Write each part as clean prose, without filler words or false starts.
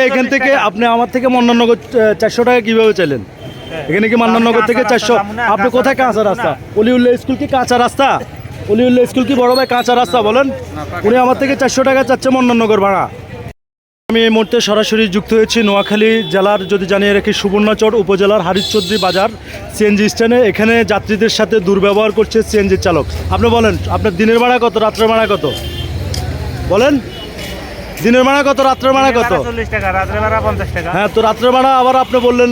এখান থেকে আপনি আমার থেকে মন্নাননগর 400 টাকা কিভাবে চাইলেন? এখানে কি মন্নাননগর থেকে 400? আপনি কোথায় কাঁচা রাস্তা? অলিউল্লাহ স্কুল কি কাঁচা রাস্তা? অলিউল্লাহ স্কুল কি বড় ভাই কাঁচা রাস্তা বলেন? উনি আমার থেকে 400 টাকা চাচ্ছে মন্নাননগর ভাড়া। আমি এই মুহূর্তে সরাসরি যুক্ত হয়েছি নোয়াখালী জেলার, যদি জানিয়ে রাখি, সুবর্ণচর উপজেলার হারিশচৌধুরী বাজার সিএনজি স্ট্যান্ডে। এখানে যাত্রীদের সাথে দুর্ব্যবহার করছে সিএনজি চালক। আপনি বলেন, আপনার দিনের ভাড়া কত, রাত্রের ভাড়া কত বলেন? দিনের ভাড়া কত, রাত্রের ভাড়া কত? 40 টাকা, রাত্রের ভাড়া 50 টাকা। হ্যাঁ, তো রাত্রের ভাড়া আবার আপনি বললেন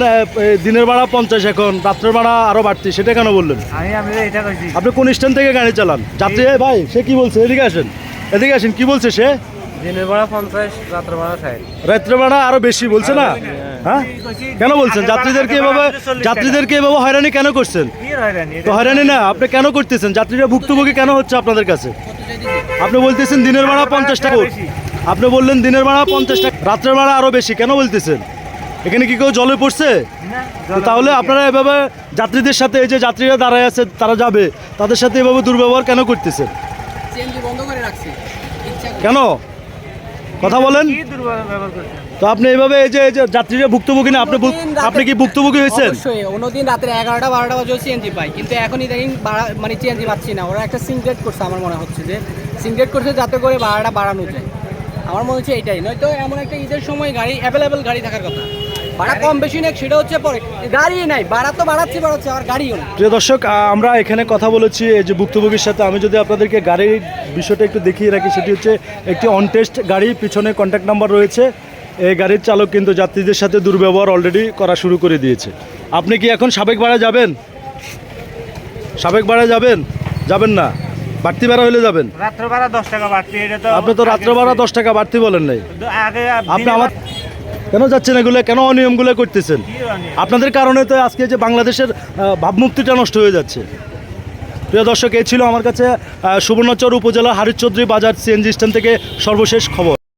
দিনের ভাড়া 50, এখন রাত্রের ভাড়া আরও বাড়তি, সেটা কেন বললেন? আমি এটা কইছি। আপনি কোন স্ট্যান্ড থেকে গাড়ি চালান? যাত্রী ভাই সে কি বলছে? এদিকে আসেন, এদিকে আসেন, কি বলছে সে? দিনের ভাড়া 50, রাত্রের ভাড়া 60। রাত্রের ভাড়া আরো বেশি বলছে না? হ্যাঁ, কেন বলছেন? যাত্রীদেরকে এভাবে হয়রানি কেন করছেন? কি হয়রানি? তো হয়রানি না, আপনি কেন করতেছেন? যাত্রীরা ভুক্তভোগী কেন হচ্ছে আপনাদের কাছে? আপনি বলতেছেন দিনের ভাড়া 50 টাকা, আপনি বললেন দিনের ভাড়া 50 টাকা, রাত্রের ভাড়া আরো বেশি, কেন বলতেছেন? এখানে কি কেউ জলে পড়ছে? তো তাহলে আপনারা এভাবে যাত্রীদের সাথে, এই যে যাত্রীরা দাঁড়ায় আছে, তারা যাবে, তাদের সাথে এভাবে দুর্ব্যবহার কেন করতেছেন? কেন কথা বলেন? কি দুর্ব্যবহার করছেন? তো আপনি এইভাবে এই যে যাত্রীরা ভুক্তভোগী না, আপনি কি ভুক্তভোগী হয়েছেন? অবশ্যই, অন্যদিন রাত্রে 11টা 12টা বাজে সিএনজি পাই, কিন্তু এখন ইদানিং মানে সিএনজি পাচ্ছি না। ওরা একটা সিনক্রেট করছে, আমার মনে হচ্ছে যে সিনক্রেট করছে যাতে করে ভাড়াটা বাড়ানো যায়। আমার মনে হচ্ছে এইটাই, নয়তো এমন একটা ঈদের সময় গাড়ি অ্যাভেলেবেল গাড়ি থাকার কথা। ভাড়া কম বেশি নেই সেটা হচ্ছে পরে, গাড়ি নাই, ভাড়া তো বাড়াচ্ছে আর গাড়িও না। প্রিয় দর্শক, আমরা এখানে কথা বলেছি এই যে ভুক্তভোগীর সাথে। আমি যদি আপনাদেরকে গাড়ির বিষয়টা একটু দেখিয়ে রাখি, সেটি হচ্ছে একটি অনটেস্ট গাড়ি, পিছনে কন্ট্যাক্ট নাম্বার রয়েছে। এই গাড়ির চালক কিন্তু যাত্রীদের সাথে দুর্ব্যবহার অলরেডি করা শুরু করে দিয়েছে। আপনি কি এখন সাবেক ভাড়া যাবেন? সাবেক ভাড়া যাবেন? যাবেন না, বাড়তি ভাড়া হলে যাবেন। রাত্রের ভাড়া 10 টাকা বাড়তি, এটা তো আপনি তো রাত্রে ভাড়া 10 টাকা বাড়তি বলেন নাই। আগে আপনি আমার কেন যাচ্ছেন এগুলো, কেন অনিয়মগুলো করতেছেন? আপনাদের কারণে তো আজকে যে বাংলাদেশের ভাবমূর্তিটা নষ্ট হয়ে যাচ্ছে। প্রিয় দর্শক, এই ছিল আমার কাছে সুবর্ণচর উপজেলার হারিশচৌধুরী বাজার সিএনজি স্ট্যান্ড থেকে সর্বশেষ খবর।